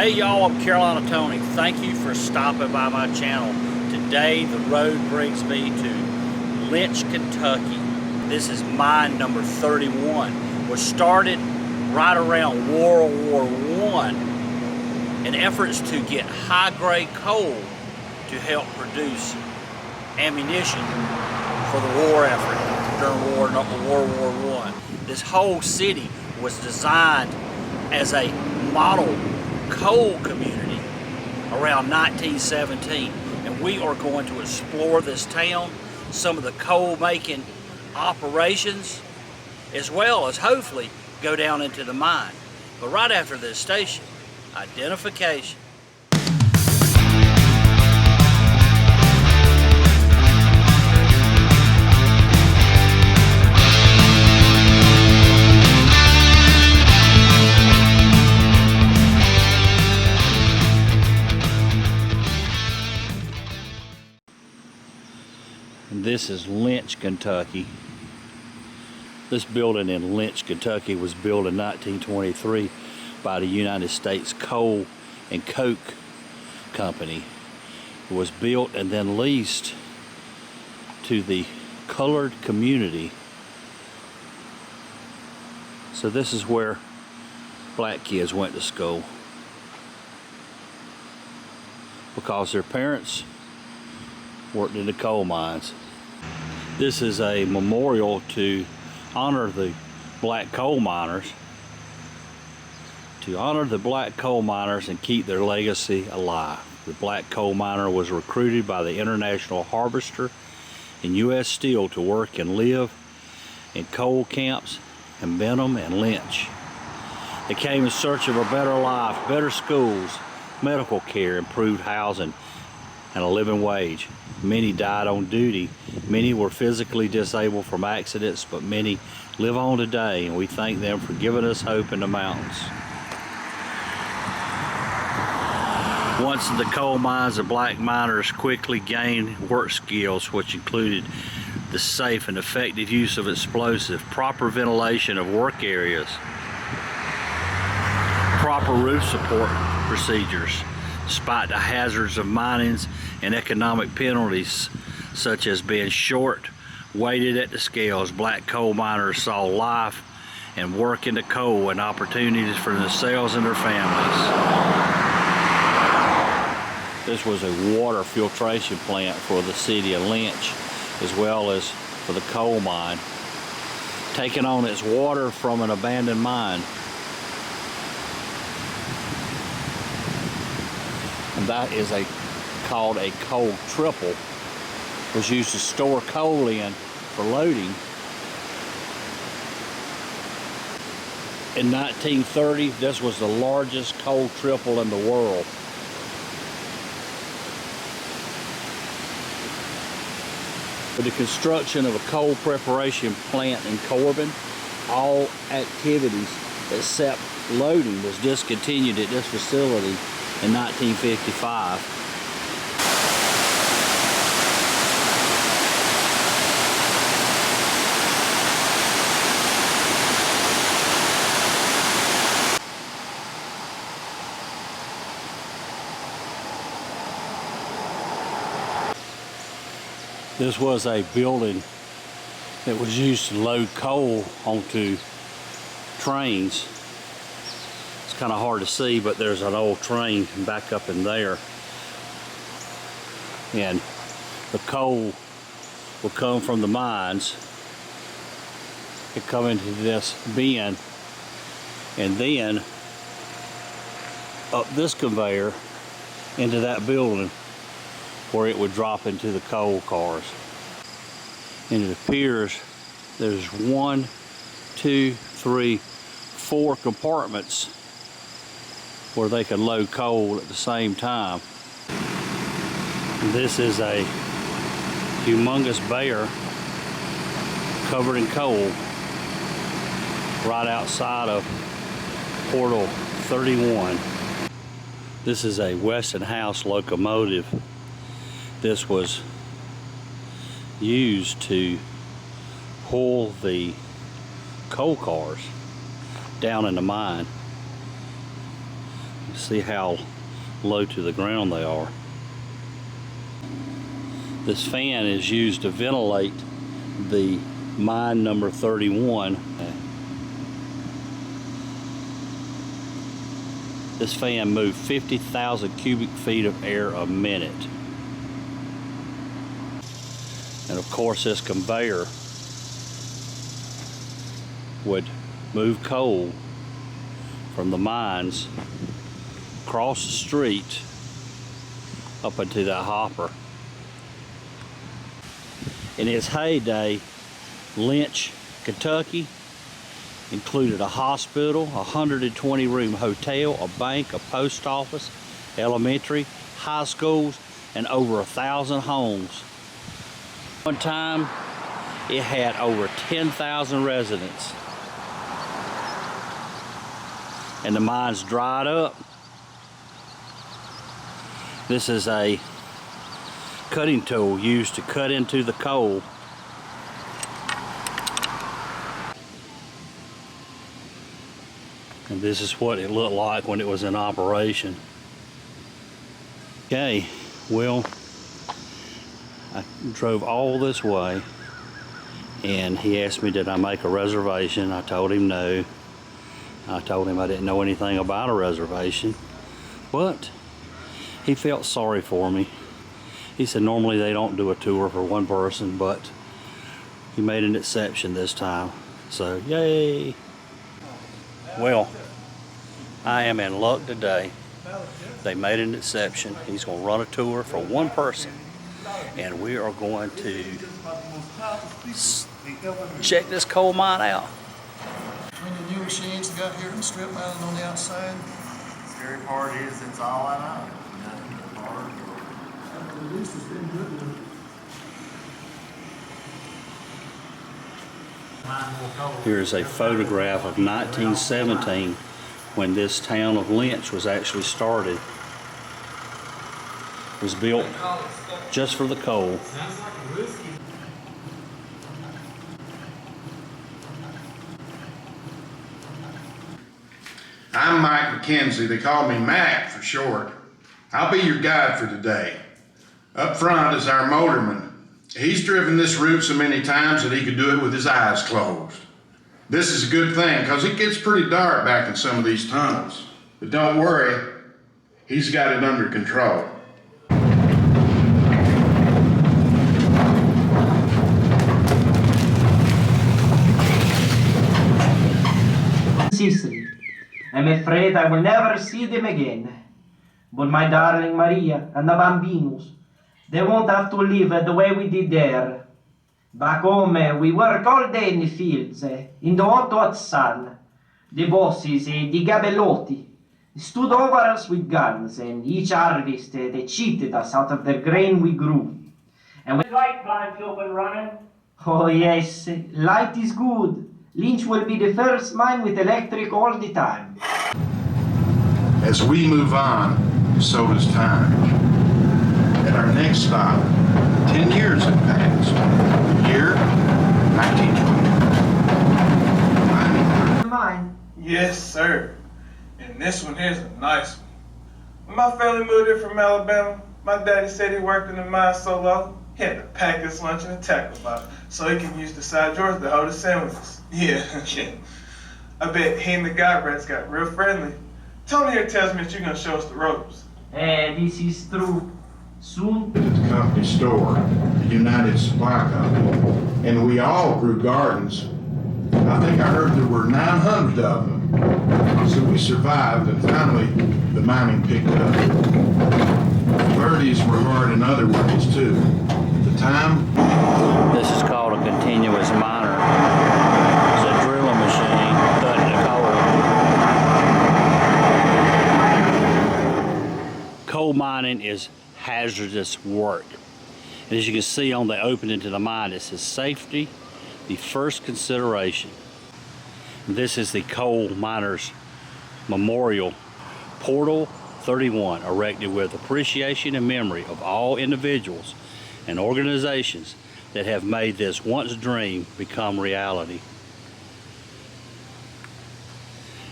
Hey y'all, I'm Carolina Tony. Thank you for stopping by my channel. Today the road brings me to Lynch, Kentucky. This is mine number 31. Was started right around World War I in efforts to get high-grade coal to help produce ammunition for the war effort during World War I. This whole city was designed as a model coal community around 1917, and we are going to explore this town, some of the coal making operations, as well as hopefully go down into the mine. But right after this station, identification. This is Lynch, Kentucky. This building in Lynch, Kentucky was built in 1923 by the United States Coal and Coke Company. It was built and then leased to the colored community. So this is where black kids went to school because their parents worked in the coal mines. This is a memorial to honor the black coal miners, and keep their legacy alive. The black coal miner was recruited by the International Harvester and U.S. Steel to work and live in coal camps in Benham and Lynch. They came in search of a better life, better schools, medical care, improved housing, and a living wage. Many died on duty. Many were physically disabled from accidents, but many live on today, and we thank them for giving us hope in the mountains. Once in the coal mines, the black miners quickly gained work skills, which included the safe and effective use of explosives, proper ventilation of work areas, proper roof support procedures. Despite the hazards of mining and economic penalties such as being short weighted at the scales, black coal miners saw life and work in the coal and opportunities for themselves and their families. This was a water filtration plant for the city of Lynch, as well as for the coal mine, taking on its water from an abandoned mine. And that is called a coal triple. It was used to store coal in for loading. In 1930, this was the largest coal triple in the world. For the construction of a coal preparation plant in Corbin, all activities except loading was discontinued at this facility in 1955. This was a building that was used to load coal onto trains. It's kind of hard to see, but there's an old train back up in there. And the coal will come from the mines. It come into this bin, and then up this conveyor into that building where it would drop into the coal cars. And it appears there's 1, 2, 3, 4 compartments where they can load coal at the same time. And this is a humongous bear covered in coal right outside of Portal 31. This is a Westinghouse locomotive. This was used to pull the coal cars down in the mine. See how low to the ground they are. This fan is used to ventilate the mine number 31. This fan moved 50,000 cubic feet of air a minute. And of course this conveyor would move coal from the mines across the street up into that hopper. In its heyday, Lynch, Kentucky included a hospital, a 120-room hotel, a bank, a post office, elementary, high schools, and over 1,000 homes. One time, it had over 10,000 residents. And the mines dried up. This is a cutting tool used to cut into the coal. And this is what it looked like when it was in operation. Okay, well, I drove all this way and he asked me did I make a reservation. I told him no. I told him I didn't know anything about a reservation, but he felt sorry for me. He said normally they don't do a tour for one person, but he made an exception this time. So, yay! Well, I am in luck today. They made an exception. He's going to run a tour for one person. And we are going to check this coal mine out. When the new machines that got here and strip mining on the outside. The scary part is it's all I know. Nothing but hard work. At least it's been good. Here's a photograph of 1917 when this town of Lynch was actually started. It was built just for the coal. I'm Mike McKenzie. They call me Mac for short. I'll be your guide for today. Up front is our motorman. He's driven this route so many times that he could do it with his eyes closed. This is a good thing because it gets pretty dark back in some of these tunnels. But don't worry, he's got it under control. Sicily. I'm afraid I will never see them again. But my darling Maria and the bambinos, they won't have to live the way we did there. Back home, we work all day in the fields, in the hot sun. The bosses, the gabellotti, stood over us with guns, and each harvest they cheated us out of the grain we grew. And when light plants up and running, oh yes, light is good. Lynch will be the first mine with electric all the time. As we move on, so does time. At our next stop, 10 years have passed. Year 1920. Mine. Yes, sir. And this one here's a nice one. When my family moved here from Alabama, my daddy said he worked in the mine so long, he had to pack his lunch in a tackle box so he can use the side drawers to hold his sandwiches. Yeah, yeah. I bet he and the guy rats got real friendly. Tony here tells me that you're gonna show us the ropes. This is true. Soon. At the company store, the United Supply Company, and we all grew gardens. I think I heard there were 900 of them. So we survived, and finally the mining picked up. Birdies were hard in other ways too. At the time, This is called a continuous miner. It's a drilling machine cutting the coal. Coal mining is hazardous work. And as you can see on the opening to the mine, it says safety, the first consideration. This is the Coal Miners Memorial Portal 31, erected with appreciation and memory of all individuals and organizations that have made this once dream become reality.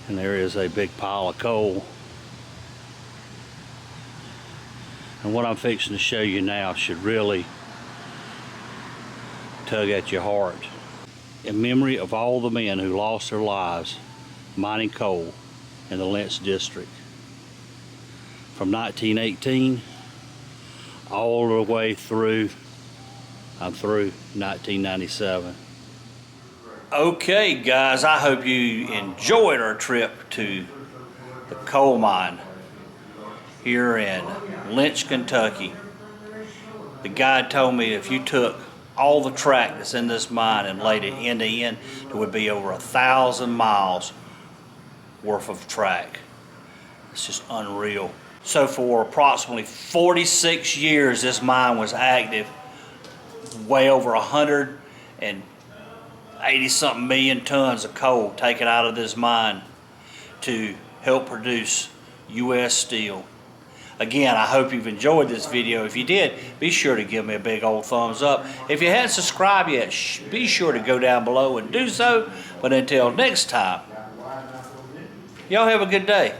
And there is a big pile of coal And what I'm fixing to show you now should really tug at your heart. In memory of all the men who lost their lives mining coal in the Lynch district from 1918 all the way through, I'm through 1997. Okay guys, I hope you enjoyed our trip to the coal mine here in Lynch, Kentucky. The guide told me if you took all the track that's in this mine and laid it end to end, it would be over 1,000 miles worth of track. It's just unreal. So for approximately 46 years, this mine was active. Way over 180 something million tons of coal taken out of this mine to help produce U.S. steel. Again, I hope you've enjoyed this video. If you did, be sure to give me a big old thumbs up. If you hadn't subscribed yet, be sure to go down below and do so. But until next time, y'all have a good day.